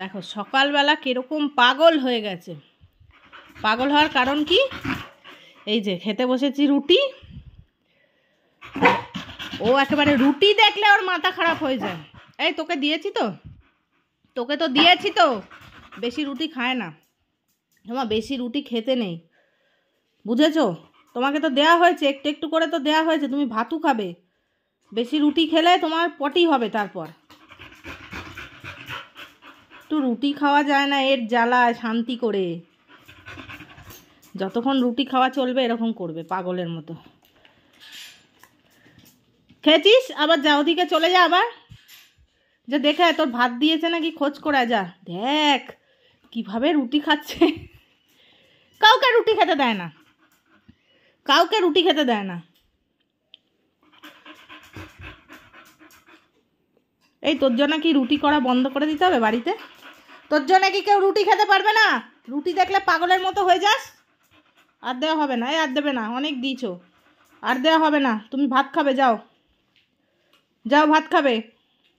দেখো সকালবেলা কিরকম পাগল হয়ে গেছে। পাগল হওয়ার কারণ কি, এই যে খেতে বসেছি রুটি, ও একেবারে রুটি দেখলে ওর মাথা খারাপ হয়ে যায়। এই তোকে দিয়েছি তো, তোকে তো দিয়েছি তো, বেশি রুটি খায় না। তোমার বেশি রুটি খেতে নেই, বুঝেছো? তোমাকে তো দেয়া হয়েছে, একটু একটু করে তো দেয়া হয়েছে, তুমি ভাতও খাবে। বেশি রুটি খেলে তোমার পটি হবে। তারপর একটু রুটি খাওয়া যায় না, এর জ্বালায় শান্তি করে। যতক্ষণ রুটি খাওয়া চলবে এরকম করবে পাগলের মতো। খেয়েছিস? আবার যা, ওদিকে চলে যা, আবার যে দেখে তোর ভাত দিয়েছে নাকি খোঁজ করে যা, দেখ কিভাবে রুটি খাচ্ছে। কাউকে রুটি খেতে দেয় না, কাউকে রুটি খেতে দেয় না। এই তোর জন্য কি রুটি করা বন্ধ করে দিতে হবে বাড়িতে? তোর জন্য কি কেউ রুটি খেতে পারবে না? রুটি দেখলে পাগলের মতো হয়ে যাস। আর দেওয়া হবে না, এই আর দেবে না, অনেক দিয়েছো, আর দেওয়া হবে না। তুমি ভাত খাবে, যাও যাও ভাত খাবে।